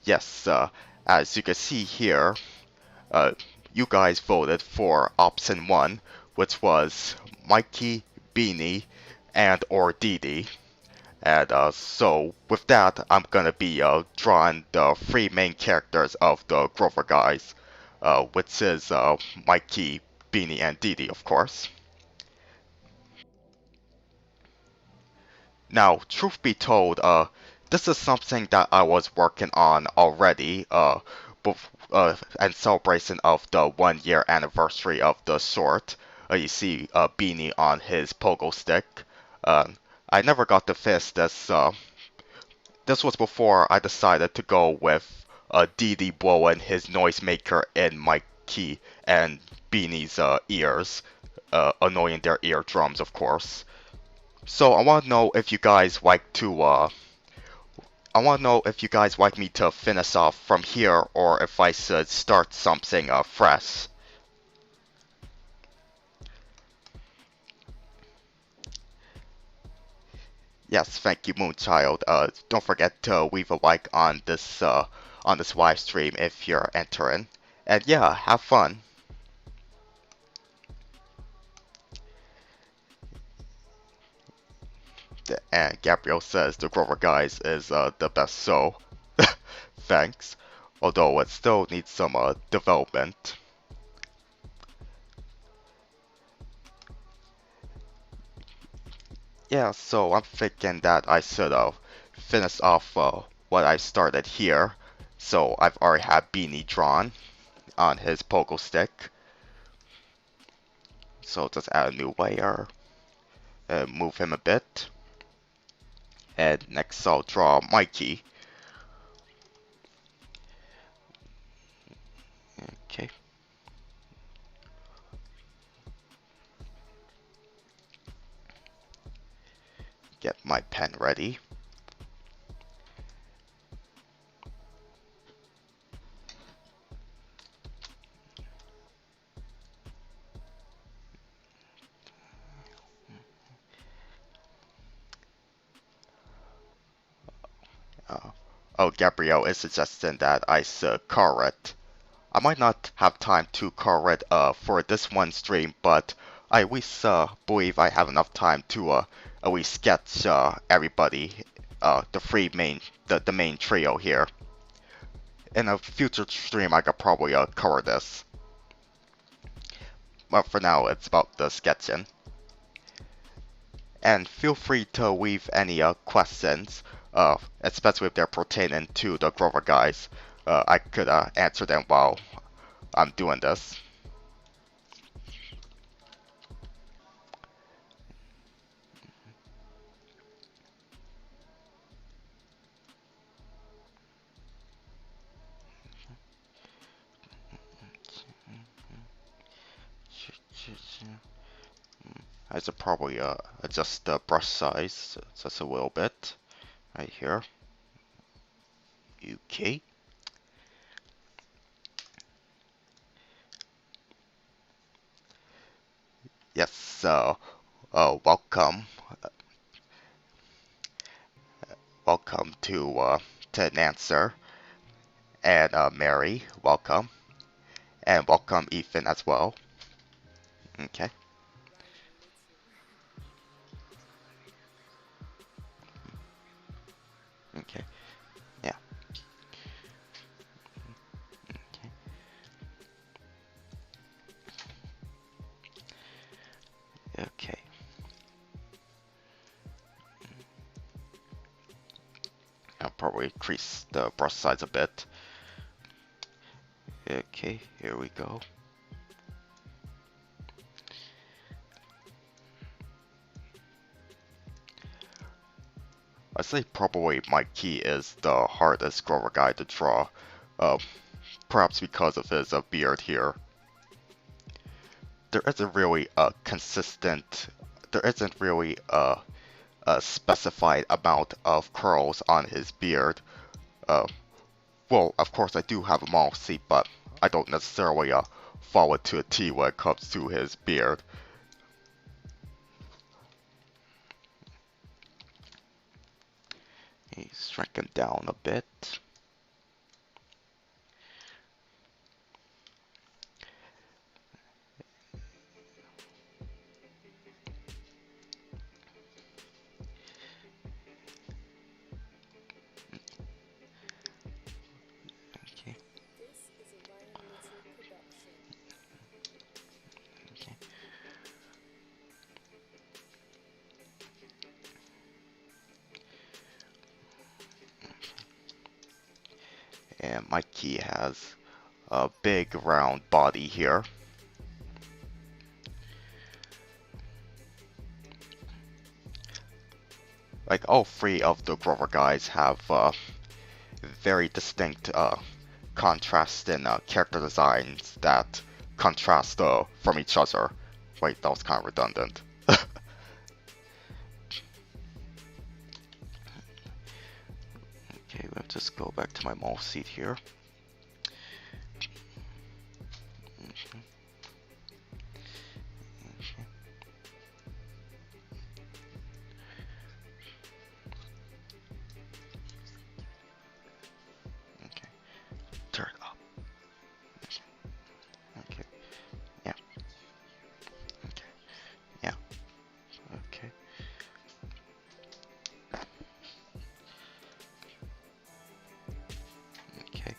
yes, as you can see here, uh, you guys voted for option 1, which was Mikey, Beanie, and or Dee Dee. And so with that, I'm gonna be drawing the three main characters of the Grover guys, which is Mikey, Beanie, and Dee Dee, of course. Now, truth be told, this is something that I was working on already, in celebration of the 1 year anniversary of the short. You see Beanie on his pogo stick. Uh, I never got to finish this. This was before I decided to go with Dee Dee blowing his noisemaker in Mikey and Beanie's ears, annoying their eardrums, of course. So I want to know if you guys like me to finish off from here or if I should start something fresh. Yes, thank you, Moonchild. Don't forget to leave a like on this live stream if you're entering. And yeah, have fun. And Gabriel says the Grover Guys is the best show. Thanks. Although it still needs some development. Yeah, so I'm thinking that I should finish off what I started here. So I've already had Beanie drawn on his pogo stick. So just add a new layer and move him a bit. And next I'll draw Mikey. Okay. Get my pen ready. Uh, oh, Gabrielle is suggesting that I should color it. I might not have time to color it for this one stream, but I at least believe I have enough time to at least sketch everybody, the main trio here. In a future stream, I could probably cover this, but for now, it's about the sketching. And feel free to leave any questions, especially if they're pertaining to the Grover guys. I could answer them while I'm doing this. I should probably adjust the brush size just a little bit right here. Okay. Yes, so welcome. Welcome to Nancer and Mary. Welcome. And welcome Ethan as well. Okay. Okay. Yeah. Okay. Okay. I'll probably increase the brush size a bit. Okay, here we go. I say probably Mikey is the hardest Grover guy to draw, uh, perhaps because of his beard here. There isn't really a consistent, there isn't really a specified amount of curls on his beard. Uh, well, of course I do have a policy, but I don't necessarily follow it to a T when it comes to his beard. He's shrink him down a bit. And Mikey has a big round body here. Like all three of the Grover guys have very distinct contrast in character designs that contrast from each other. Wait, that was kind of redundant. Okay, let's just go back to my mall seat here. Okay, turn it up. Okay, yeah. Okay, yeah. Okay. Okay.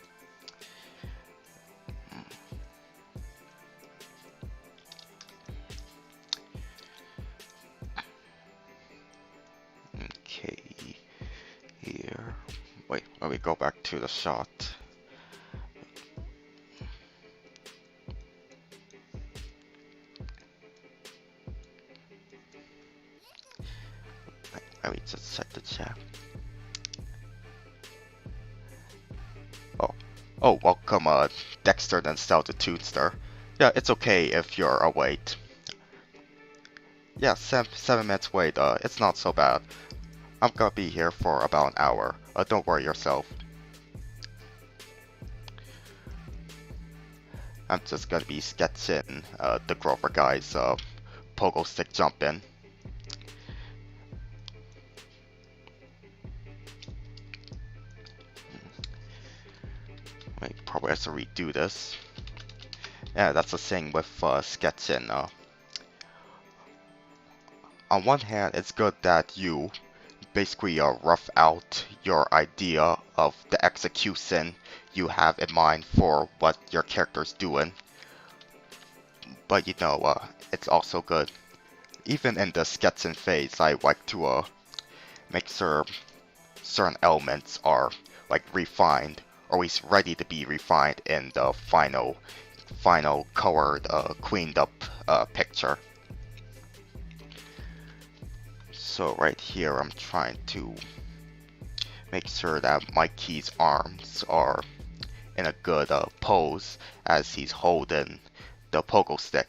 Okay. Here. Wait, let me go back to the shot. Let me just set the chat. Oh, welcome, Dexter and Stout the Toonster. Yeah, it's okay if you're awake. Yeah, 7 minutes wait, it's not so bad. I'm gonna be here for about an hour. Don't worry yourself. I'm just gonna be sketching the Grover guys pogo stick jump in. Wait, probably have to redo this. Yeah, that's the thing with sketching. On one hand, it's good that you basically rough out your idea of the execution you have in mind for what your character's doing. But you know, it's also good. Even in the sketching phase, I like to make sure certain elements are like refined, or at least ready to be refined in the final colored, cleaned up picture. So right here, I'm trying to make sure that Mikey's arms are in a good pose as he's holding the pogo stick,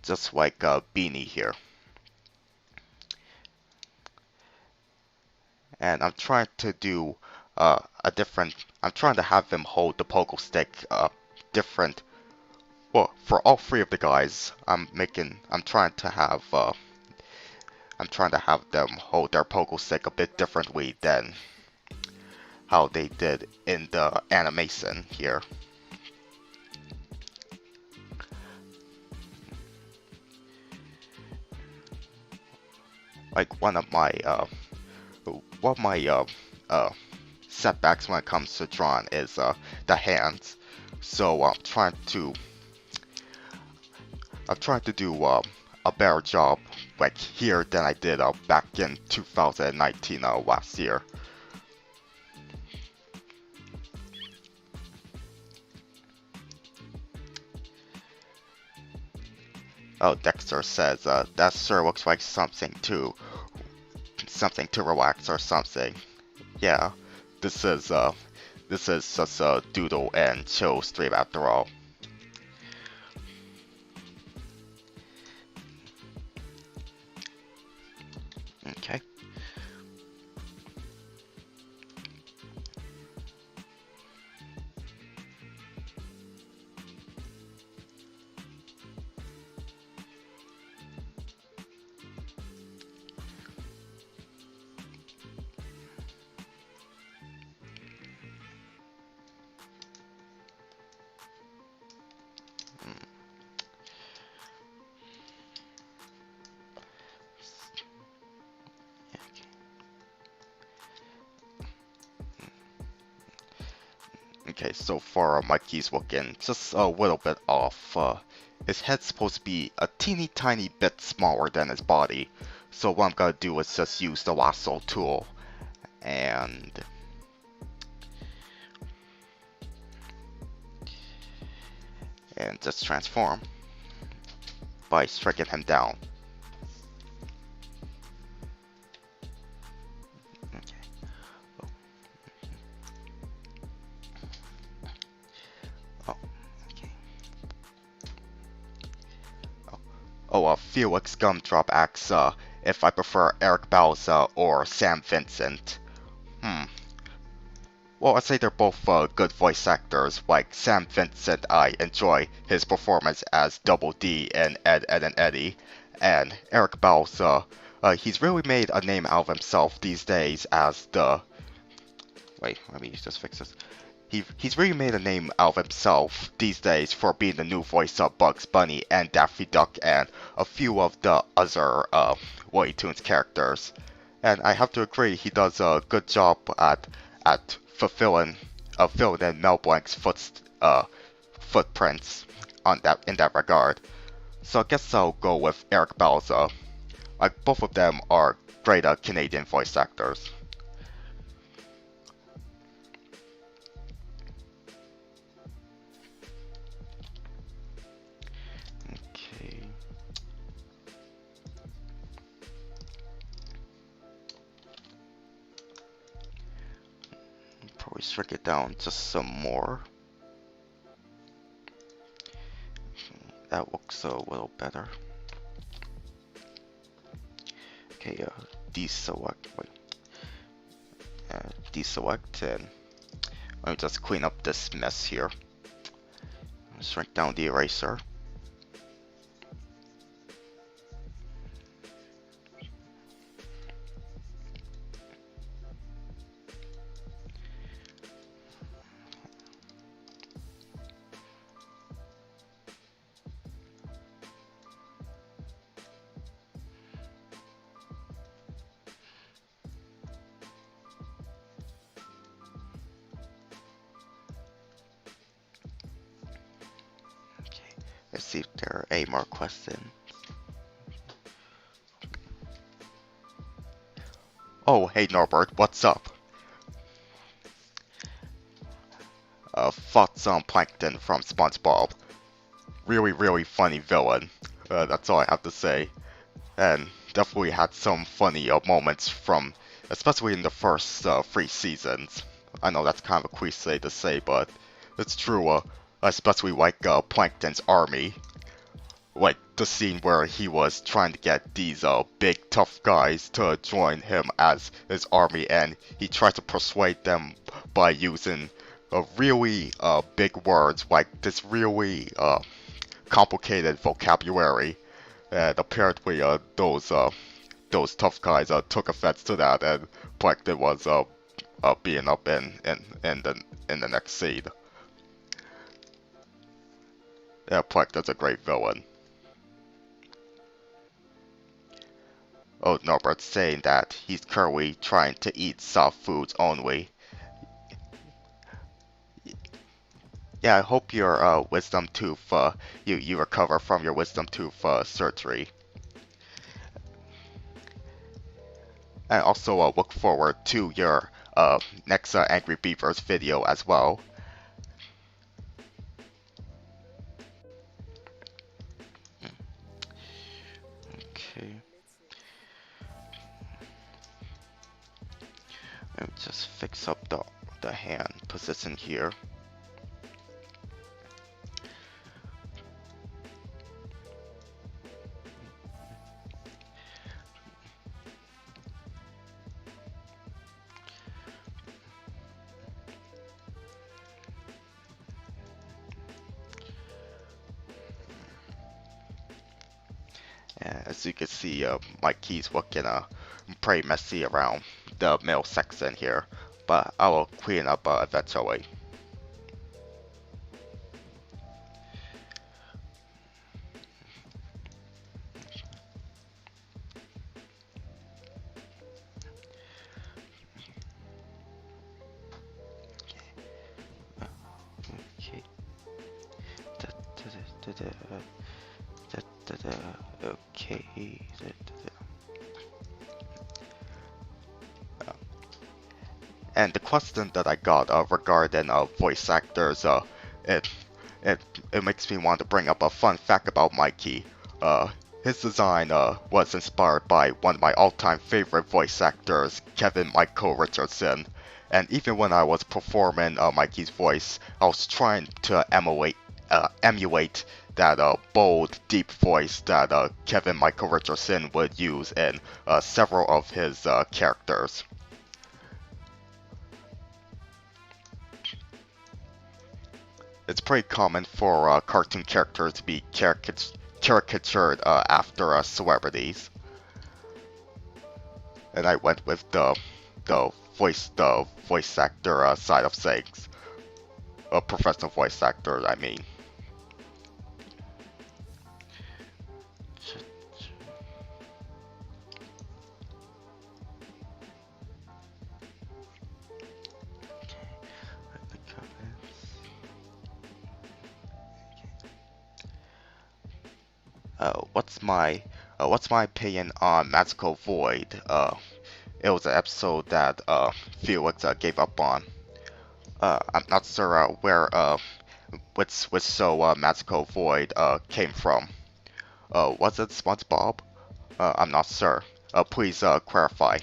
just like Beanie here. And I'm trying to do I'm trying to have him hold the pogo stick different. Well, for all three of the guys, I'm trying to have them hold their pogo stick a bit differently than how they did in the animation here. Like one of my setbacks when it comes to drawing is the hands. So I'm trying to do a better job like here than I did back in 2019 last year. Oh, Dexter says that sure looks like something to relax or something. Yeah, this is just a doodle and chill stream after all. Okay. Okay, so far Mikey's looking just a little bit off. His head's supposed to be a teeny tiny bit smaller than his body. So what I'm gonna do is just use the lasso tool and and just transform by striking him down. Okay. Oh, okay. Felix Gumdrop asks if I prefer Eric Bauza or Sam Vincent. Hmm. Well, I'd say they're both good voice actors. Like Sam Vincent, I enjoy his performance as Double D in Ed, Ed and Eddie. And Eric Bauza, he's really made a name out of himself these days as the... Wait, let me just fix this. He's really made a name out of himself these days for being the new voice of Bugs Bunny and Daffy Duck and a few of the other Looney Tunes characters. And I have to agree, he does a good job at filling in Mel Blanc's footprints in that regard. So I guess I'll go with Eric Bauza. Like both of them are great Canadian voice actors. Okay. Probably shrink it down just some more. That looks a little better. Okay, deselect, deselect, and let me just clean up this mess here. Shrink down the eraser. Let's see if there are any more questions. Oh, hey Norbert, what's up? Thoughts on Plankton from SpongeBob. Really, really funny villain. That's all I have to say. And definitely had some funny moments from, especially in the first 3 seasons. I know that's kind of a cliche to say, but it's true. Especially like Plankton's army. Like the scene where he was trying to get these big tough guys to join him as his army, and he tried to persuade them by using really big words, like this really complicated vocabulary. And apparently those tough guys took offense to that, and Plankton was being up in the next scene. Yeah, Plankton's a great villain. Oh, Norbert's saying that he's currently trying to eat soft foods only. Yeah, I hope your wisdom tooth, you recover from your wisdom tooth surgery. And also look forward to your next Angry Beavers video as well. Okay. Let me just fix up the hand position here. As you can see, my keys looking pretty messy around the middle section here, but I will clean up eventually. Okay. Okay. And the question that I got regarding voice actors, it it makes me want to bring up a fun fact about Mikey. Uh, his design was inspired by one of my all-time favorite voice actors, Kevin Michael Richardson. And even when I was performing Mikey's voice, I was trying to emulate that bold, deep voice that Kevin Michael Richardson would use in several of his characters. It's pretty common for cartoon characters to be caricatured after celebrities, and I went with the voice actor side of things, a professional voice actor. I mean, what's my opinion on Magical Void? It was an episode that Felix gave up on. I'm not sure where which show Magical Void came from. Was it SpongeBob? I'm not sure. Please clarify.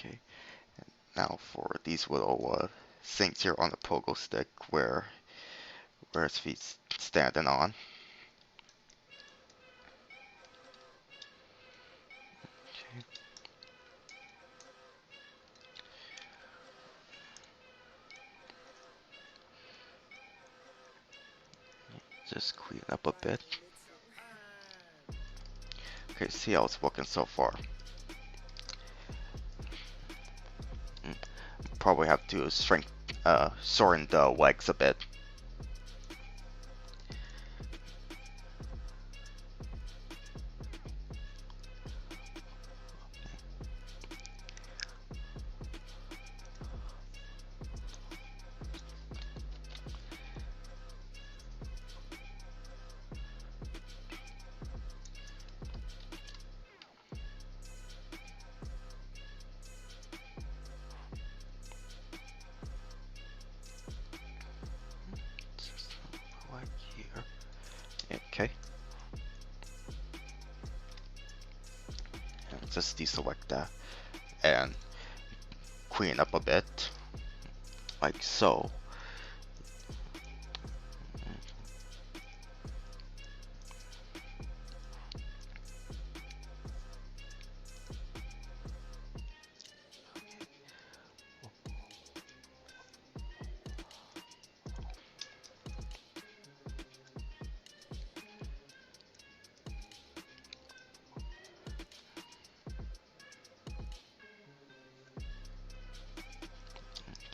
Okay. Now for these little things here on the pogo stick, where his feet standing on. Okay. Just clean up a bit. Okay, see how it's looking so far. Probably have to shorten the legs a bit. Like here. Okay. And just deselect that and clean up a bit, like so.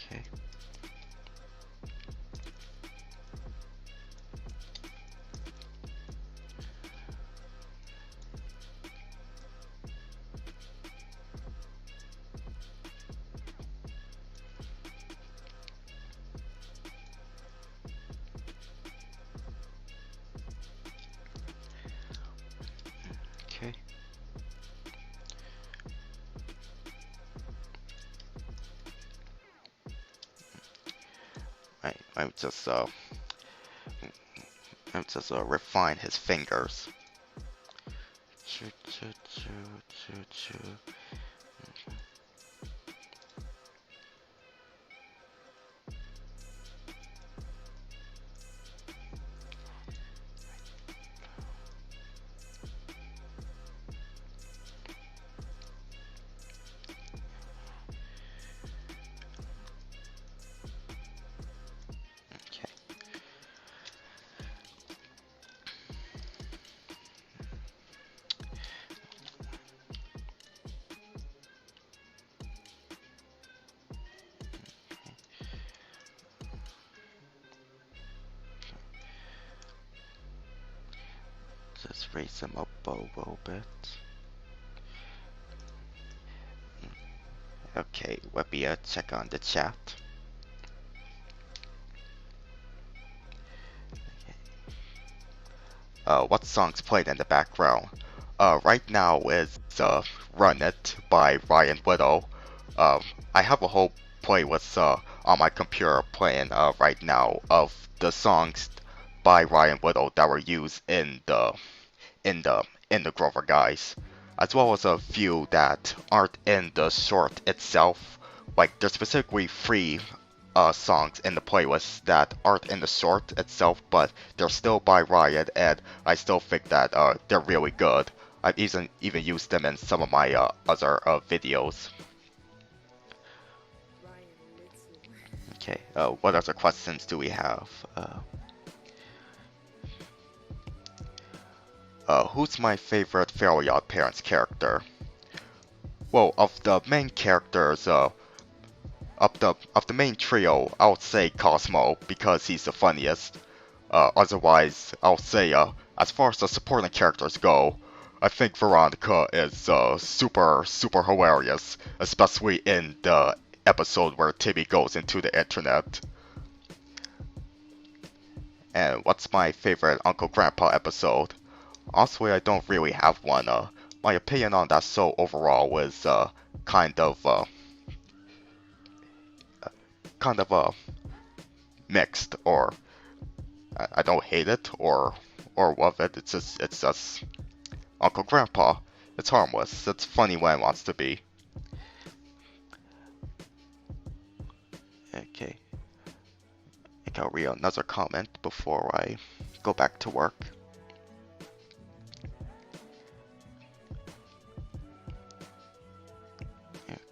Okay. Okay. I'm just refine his fingers. Choo, choo, choo, choo, choo. Okay. Just raise him up a little bit. Okay, let me check on the chat. What song's played in the background? Right now is Run It by Ryan Whittle. Um, I have a whole playlist on my computer playing right now of the songs by Ryan Whittle that were used in the in the Grover guys, as well as a few that aren't in the short itself. Like there's specifically three songs in the playlist that aren't in the short itself, but they're still by Riot, and I still think that they're really good. I've even used them in some of my other videos. Okay, what other questions do we have? Who's my favorite Fairly Odd Parents character? Well, of the main characters, of the main trio, I would say Cosmo because he's the funniest. Otherwise, I'll say as far as the supporting characters go, I think Veronica is super hilarious, especially in the episode where Timmy goes into the internet. And what's my favorite Uncle Grandpa episode? Honestly, I don't really have one. My opinion on that show overall was kind of kind of mixed, or I don't hate it or love it. It's just Uncle Grandpa. It's harmless. It's funny when it wants to be. Okay, I think I'll read another comment before I go back to work.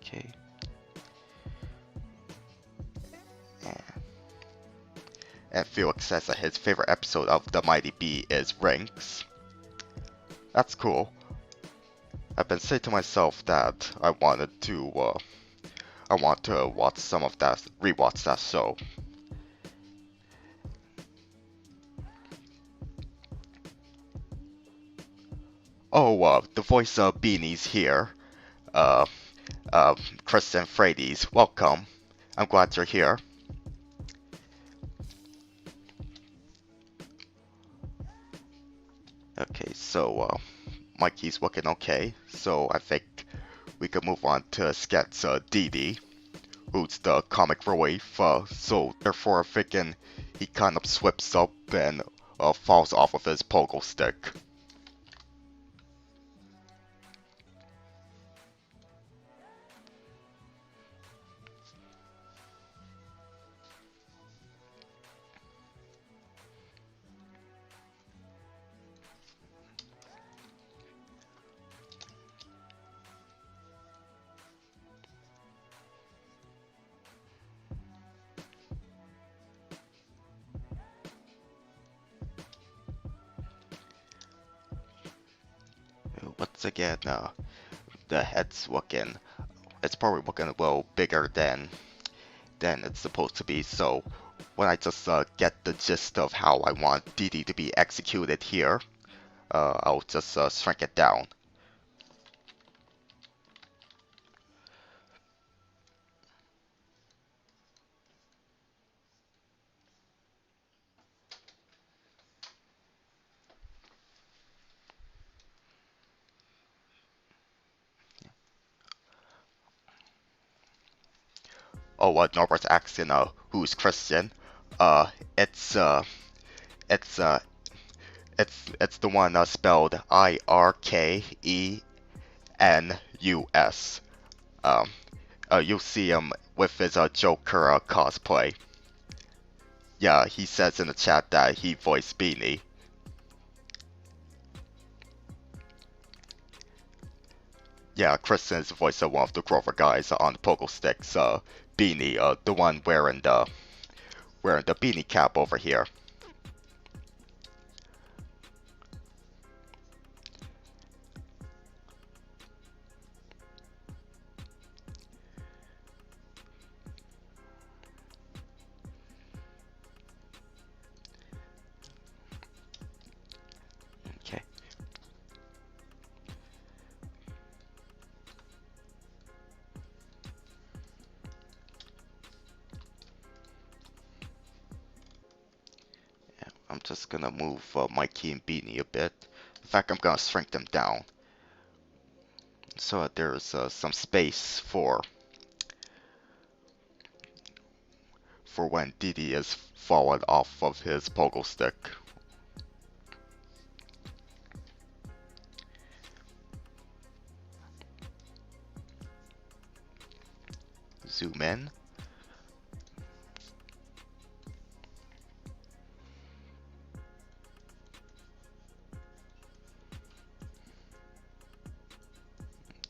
Okay. And Felix says that his favorite episode of The Mighty Bee is Rinks. That's cool. I've been saying to myself that I want to watch some of that, rewatch that show. Oh, the voice of Beanie's here. Uh, Kristen Frades, welcome. I'm glad you're here. Okay, so Mikey's looking okay, so I think we can move on to sketch Dee Dee, who's the comic relief. So therefore, I'm thinking he kind of slips up and falls off of his pogo stick. Once again, the head's looking. It's probably looking a little bigger than it's supposed to be. So when I just get the gist of how I want Dee Dee to be executed here, I'll just shrink it down. Oh, Norbert's asking, who's Christian? Uh, it's it's uh, it's the one spelled Irkenus. Um, you'll see him with his Joker cosplay. Yeah, he says in the chat that he voiced Beanie. Yeah, Kristen is the voice of one of the Grover guys on the pogo sticks. Beanie, the one wearing the beanie cap over here. Okay. just gonna move Mikey and Beanie a bit. In fact, I'm gonna shrink them down so that there's some space for when Didi is fallen off of his pogo stick. Zoom in.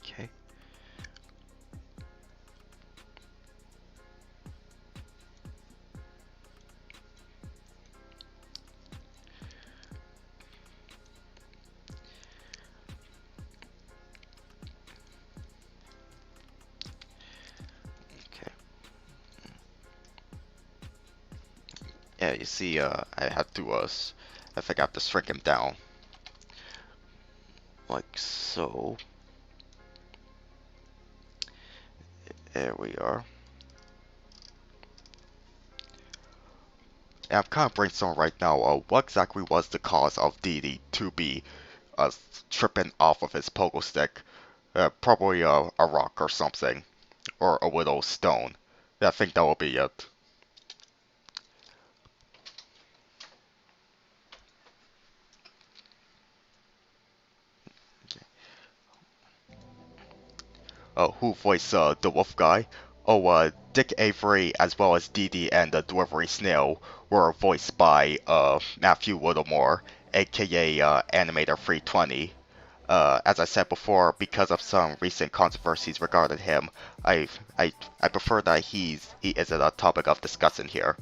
Okay. Okay. Yeah, you see, I think I have to shrink him down. Like so. There we are. And I'm kind of brainstorming right now, what exactly was the cause of Didi to be uh, tripping off of his pogo stick? Probably a rock or something, or a little stone. Yeah, I think that will be it. Who voiced the wolf guy? Dick Avery as well as Dee Dee and the Delivery Snail were voiced by Matthew Whittemore, aka Animator 320. As I said before, because of some recent controversies regarding him, I I prefer that he isn't a topic of discussion here.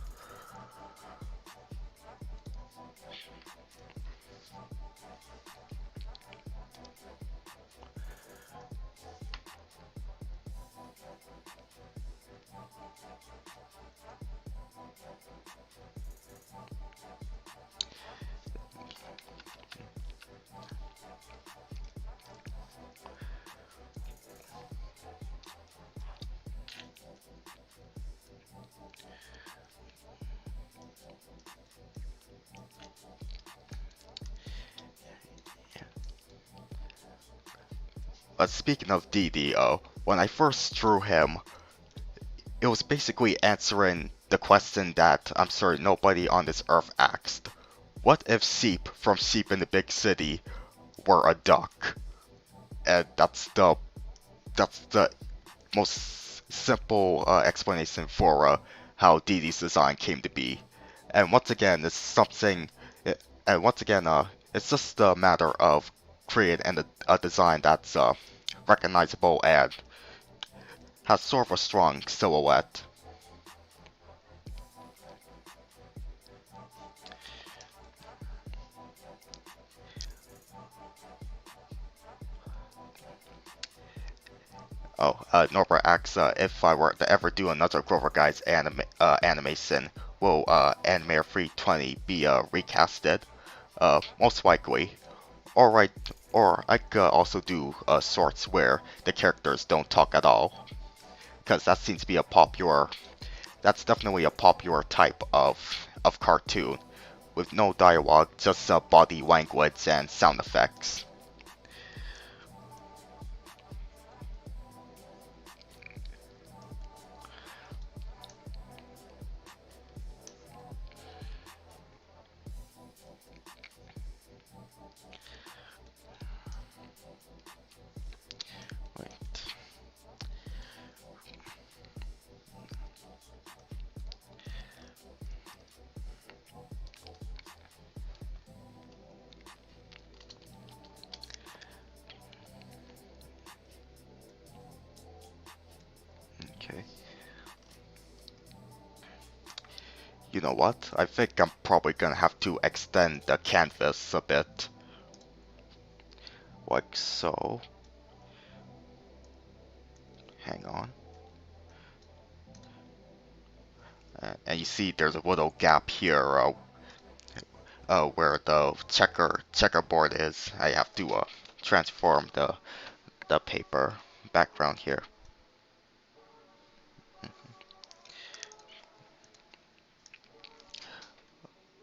Speaking of Dee Dee, when I first drew him, it was basically answering the question that I'm sure nobody on this earth asked. What if Seep from Seep in the Big City were a duck? And that's the most simple explanation for how Dee Dee's design came to be. And once again, it's something. And once again, it's just a matter of creating a design that's recognizable and has sort of a strong silhouette. Norbert asks if I were to ever do another Grover Guys animation, will Animator 320 be recasted? Most likely. Or right, or I could also do sorts where the characters don't talk at all, because that seems to be that's definitely a popular type of cartoon, with no dialogue, just body language and sound effects. Right. Okay. You know what? I think I'm probably gonna have to extend the canvas a bit. Like so. Hang on. And you see there's a little gap here where the checkerboard is. I have to transform the paper background here.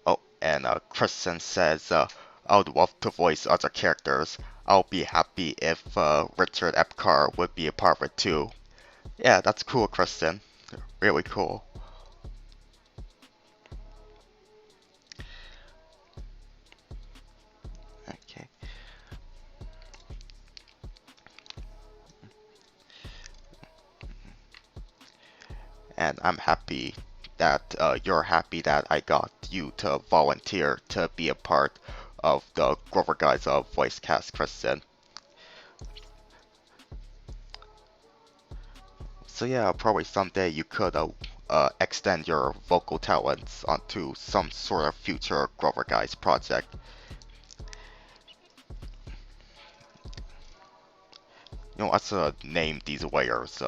Oh, And Kristen says, I would love to voice other characters. I'll be happy if Richard Epcar would be a part of it too. Yeah, that's cool, Kristen. Really cool. Okay. And I'm happy that you're happy that I got you to volunteer to be a part of the Grover Guys voice cast, Kristen. So yeah, probably someday you could extend your vocal talents onto some sort of future Grover Guys project. You know, let's name these layers.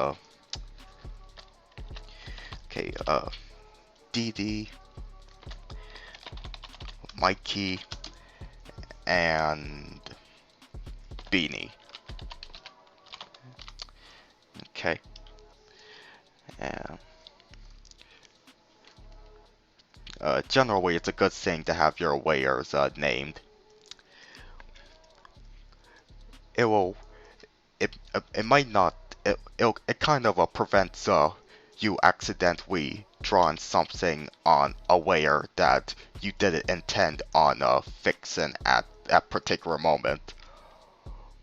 Okay, Dee Dee, Mikey, and Beanie. Okay. And generally, it's a good thing to have your layers named. It will. It might not. It kind of prevents you accidentally drawing something on a layer that you didn't intend on fixing at that particular moment.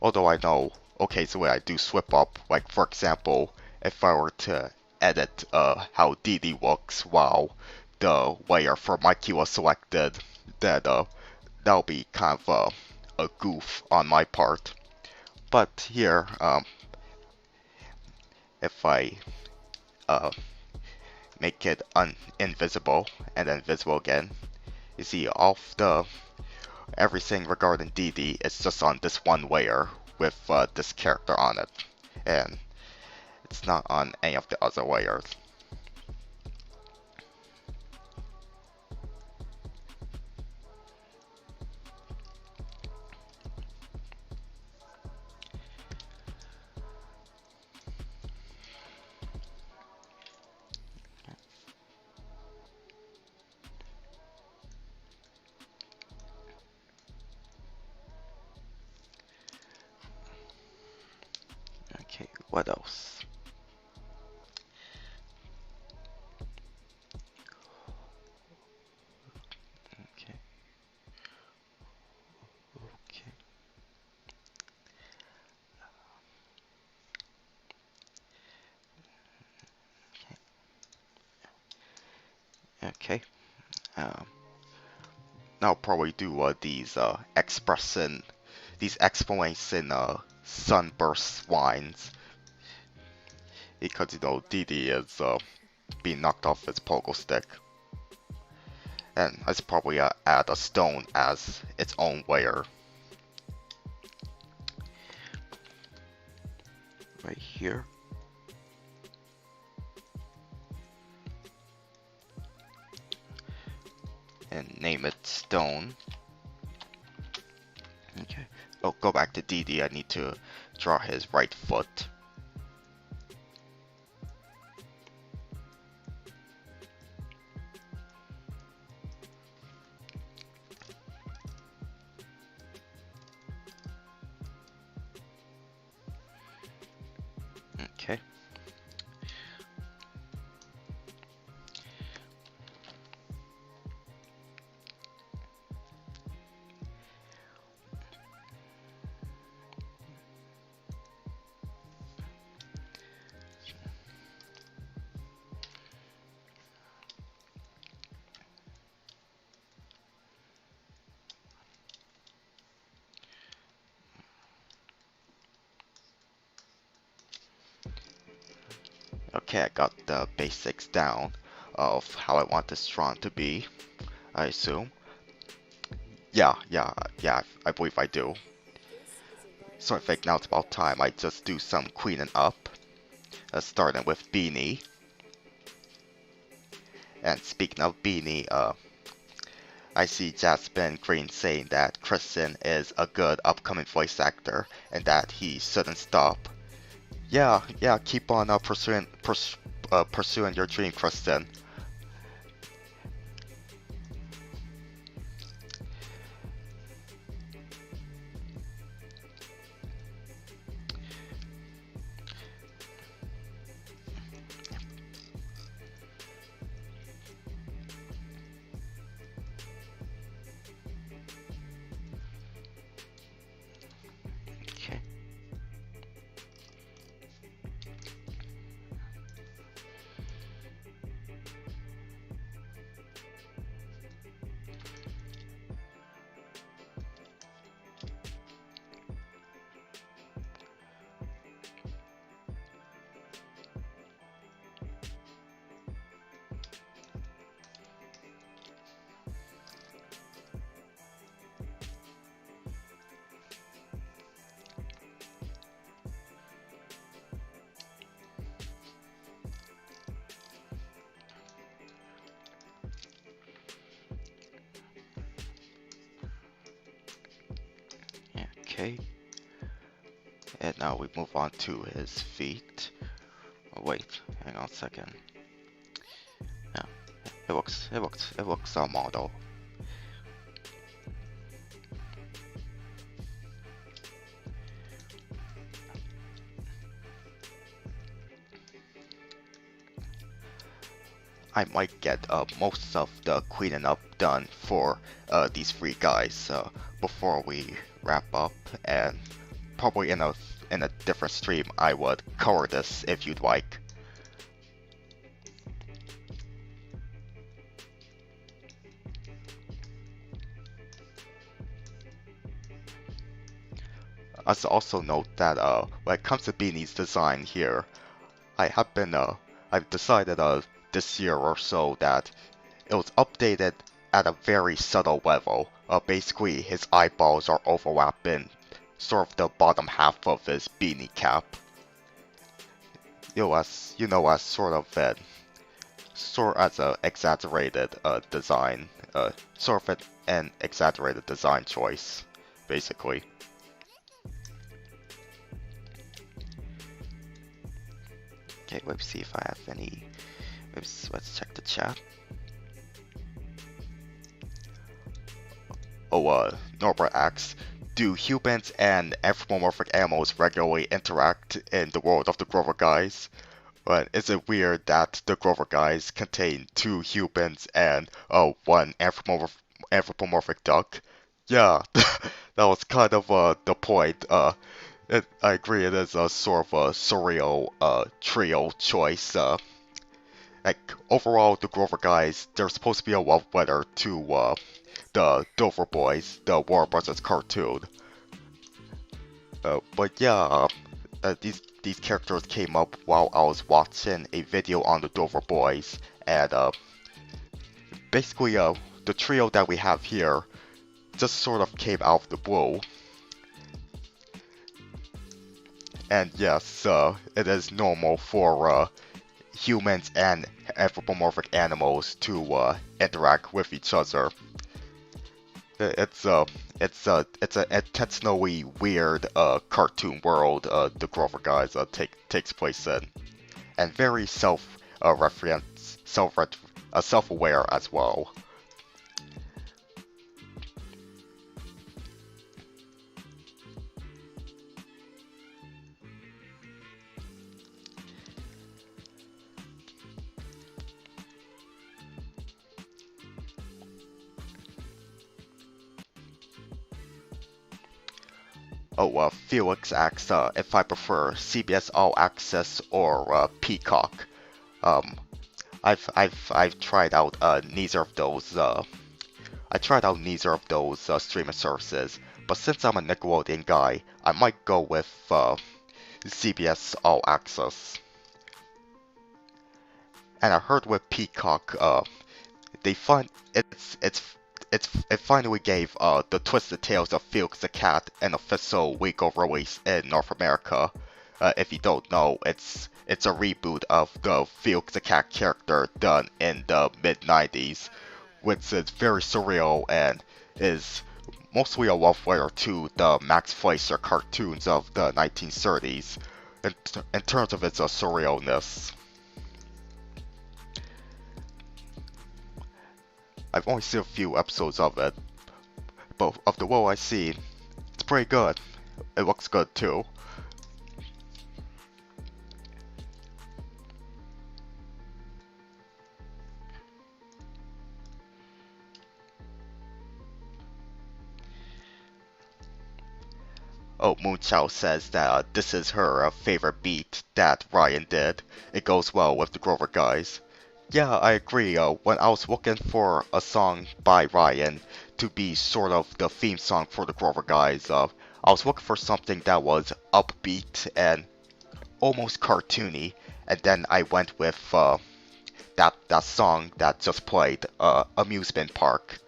Although I know occasionally I do slip up. Like for example, if I were to edit how Dee Dee looks while the layer for Mikey was selected, then that'll be kind of a goof on my part. But here, if I uh, make it invisible and then visible again, you see all the everything regarding Dee Dee is just on this one layer with this character on it, and it's not on any of the other layers. Okay, what else? Okay, okay. Okay. Um, I'll probably do these explanation sunburst lines because you know Dee Dee is being knocked off its pogo stick, and let's probably add a stone as its own layer right here. And name it stone. Okay. Oh, go back to Dee Dee. I need to draw his right foot. Okay. Okay, I got the basics down of how I want this drawing to be, I assume. Yeah, I believe I do. So I think now it's about time I just do some cleaning up, starting with Beanie. And speaking of Beanie, I see Jasmine Green saying that Kristen is a good upcoming voice actor and that he shouldn't stop. Yeah, keep on pursuing your dream, Kristen. Okay. And now we move on to his feet. Oh, wait, hang on a second. Yeah, it looks model. I might get most of the cleaning up done for these three guys before we wrap up, and probably in a different stream I would cover this if you'd like. Let's also note that when it comes to Beanie's design here, I've decided this year or so that it was updated at a very subtle level. Basically, his eyeballs are overlapping sort of the bottom half of his beanie cap. As sort as a exaggerated design, sort of an exaggerated design choice, basically. Okay, let's see if I have any. Let's check the chat. Oh, Norbert asks, do humans and anthropomorphic animals regularly interact in the world of the Grover guys? But is it weird that the Grover guys contain 2 humans and one anthropomorphic duck? Yeah, that was kind of the point. I agree it is a sort of a surreal trio choice. Like overall, the Grover guys, they're supposed to be a love letter to the Dover Boys, the Warner Brothers cartoon. But yeah, these characters came up while I was watching a video on the Dover Boys, and basically the trio that we have here just sort of came out of the blue. And yes, it is normal for humans and anthropomorphic animals to interact with each other. It's a intentionally weird cartoon world the Grover guys takes place in, and very self-aware as well. Oh, Felix asks if I prefer CBS All Access or Peacock. Um, I've tried out neither of those. I tried out neither of those streaming services, but since I'm a Nickelodeon guy, I might go with CBS All Access. And I heard with Peacock, they find it finally gave the Twisted Tales of Felix the Cat an official legal release in North America. If you don't know, it's a reboot of the Felix the Cat character done in the mid 90s, which is very surreal and is mostly a love letter to the Max Fleischer cartoons of the 1930s in terms of its surrealness. I've only seen a few episodes of it, but of the little I've seen, it's pretty good. It looks good too. Oh, Moonchow says that this is her favorite beat that Ryan did. It goes well with the Grover guys. Yeah, I agree. When I was looking for a song by Ryan to be sort of the theme song for the Grover guys, I was looking for something that was upbeat and almost cartoony, and then I went with that song that just played, Amusement Park,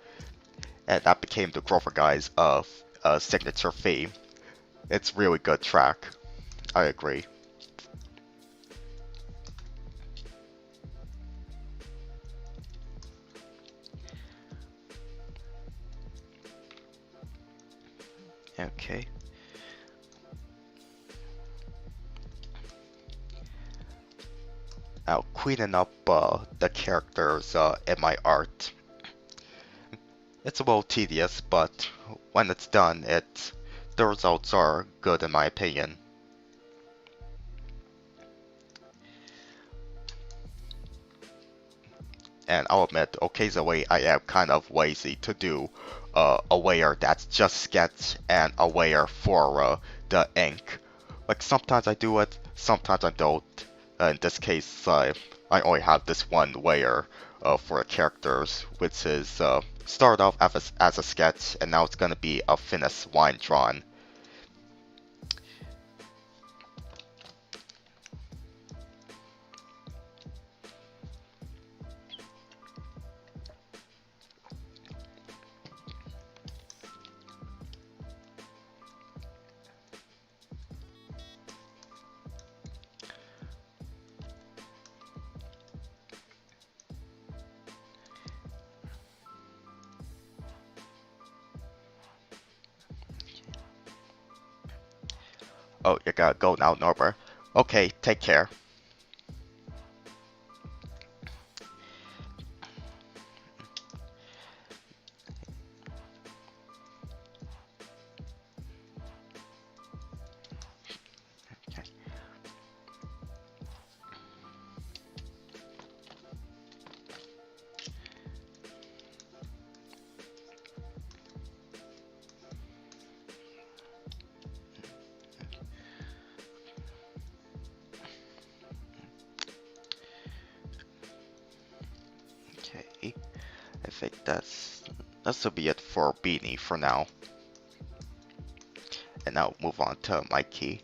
and that became the Grover guys' signature theme. It's really good track. I agree. Okay. Now, cleaning up the characters in my art. It's a little tedious, but when it's done, the results are good in my opinion. And I'll admit, occasionally I am kind of lazy to do a layer that's just sketch and a layer for the ink. Like sometimes I do it, sometimes I don't. In this case, I only have this one layer for the characters, which is started off as a sketch, and now it's gonna be a finished line drawn. Oh, you gotta go now, Norbert. Okay, take care. Okay, I think this will be it for Beanie for now. And now move on to Mikey.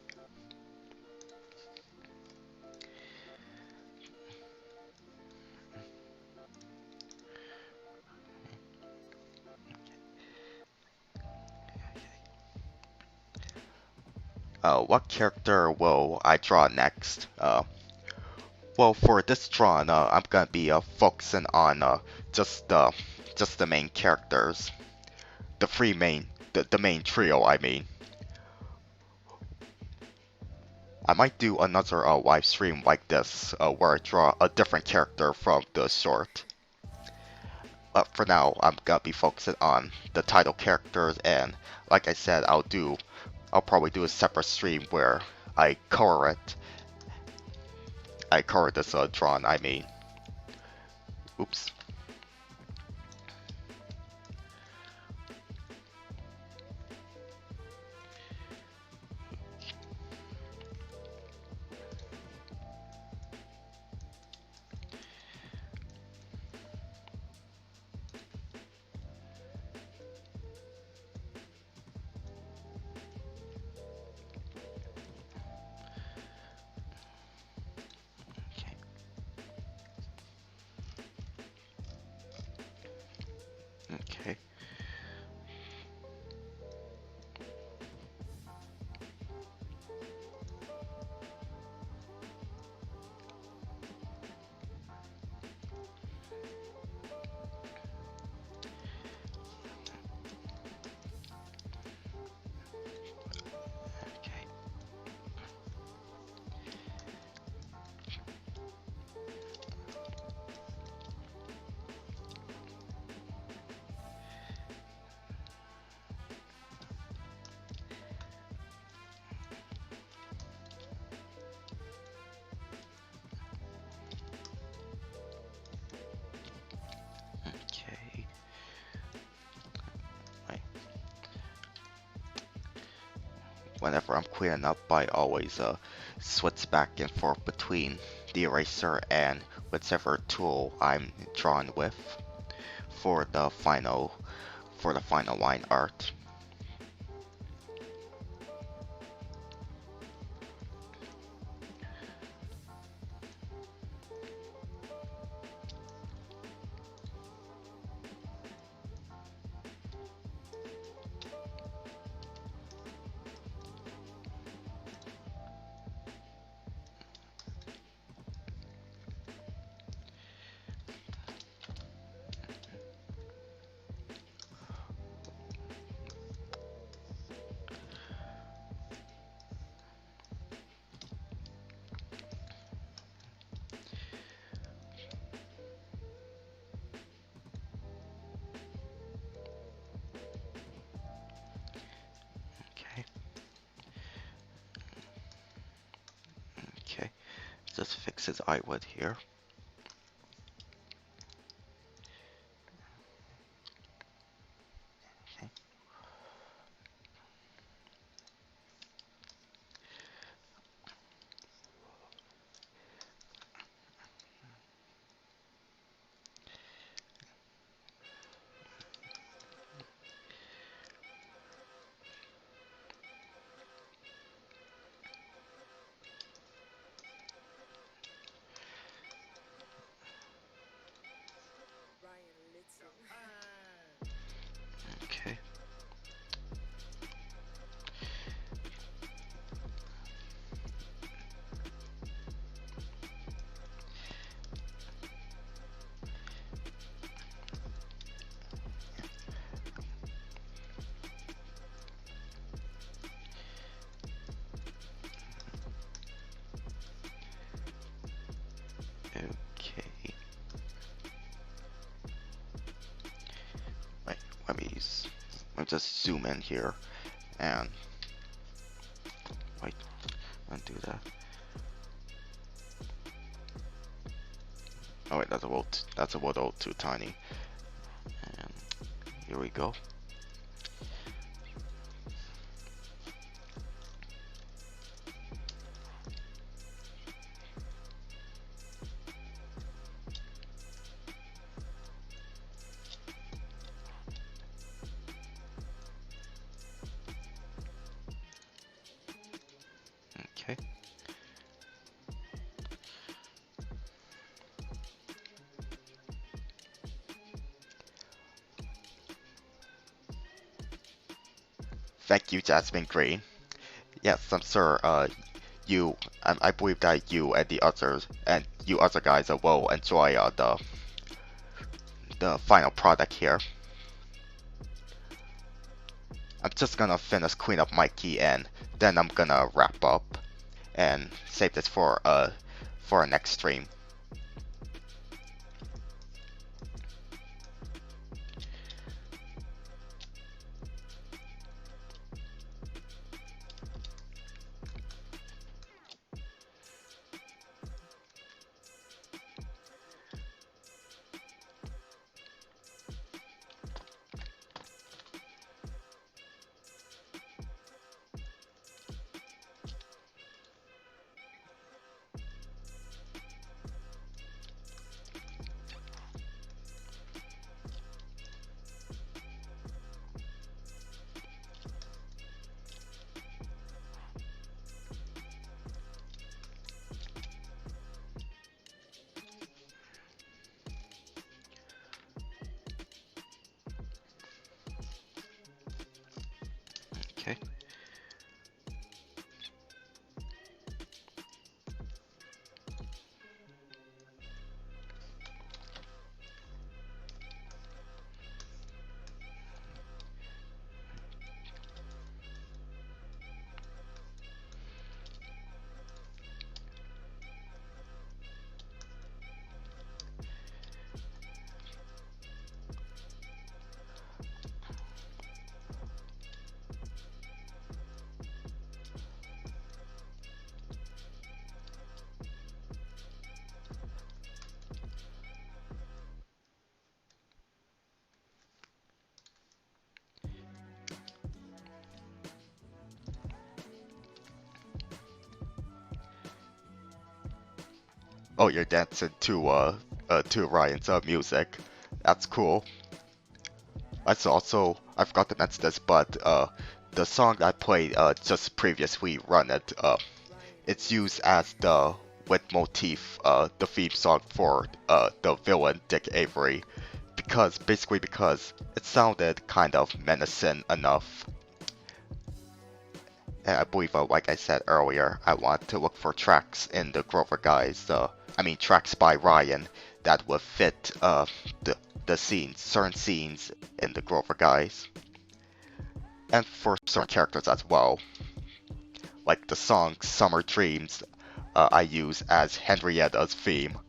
What character will I draw next? Well, for this drawing, I'm gonna be focusing on just just the main characters, the main trio. I mean, I might do another live stream like this where I draw a different character from the short. For now, I'm gonna be focusing on the title characters, and like I said, I'll probably do a separate stream where I color it. I color this drawing. I mean, oops. Okay. Okay. Right. Whenever I'm cleaning up, I always switch back and forth between the eraser and whichever tool I'm drawing with for the final line art. just fix his eyelid here. Okay. Okay. Wait, let me just zoom in here and wait, undo that. Oh wait, that's a little too tiny. And here we go. Okay. Thank you, Jasmine Green. Yes, I'm sure I believe that you and you other guys will enjoy the final product here. I'm just gonna finish clean up my key and then I'm gonna wrap up and save this for our next stream. Okay. Oh, you're dancing to Ryan's music. That's cool. I forgot to mention this, but the song I played just previously run it. It's used as the leitmotif, the theme song for the villain Dick Avery, because it sounded kind of menacing enough. And I believe, like I said earlier, I want to look for tracks in the Grover guys. Tracks by Ryan that would fit certain scenes in the Grover guys, and for certain characters as well. Like the song "Summer Dreams," I use as Henrietta's theme.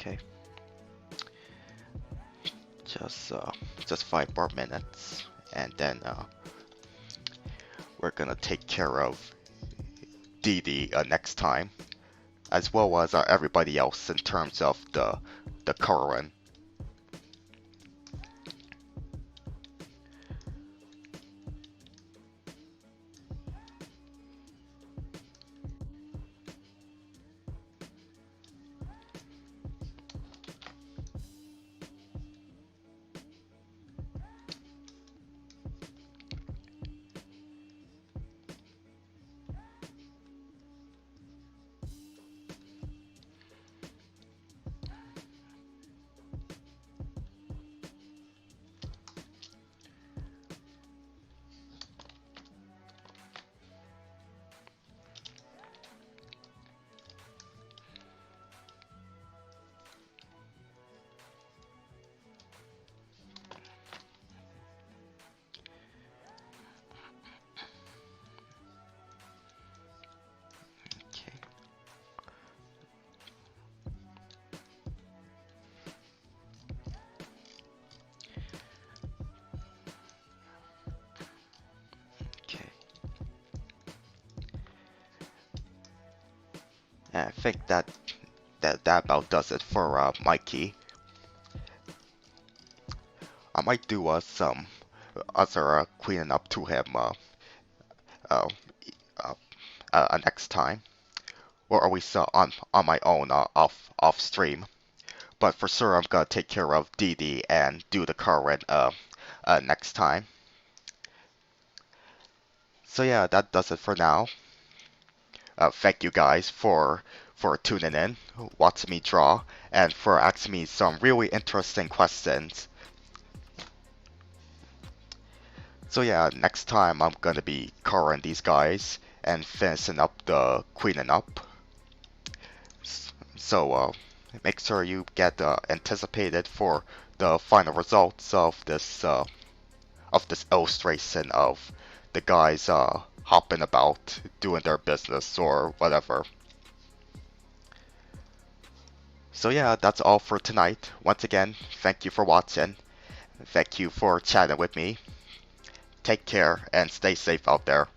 Okay. Just 5 more minutes, and then we're gonna take care of Dee Dee next time, as well as everybody else in terms of the current. Okay. Okay. I think that about does it for Mikey. I might do some other cleaning up to him uh, uh, next time, or at least on my own off stream. But for sure, I'm gonna take care of Dee Dee and do the current next time. So yeah, that does it for now. Thank you guys for tuning in, watching me draw, and for asking me some really interesting questions. So yeah, next time I'm gonna be covering these guys and finishing up the cleaning up. So make sure you get anticipated for the final results of this illustration of the guys hopping about doing their business or whatever. So yeah, that's all for tonight. Once again, thank you for watching. Thank you for chatting with me. Take care and stay safe out there.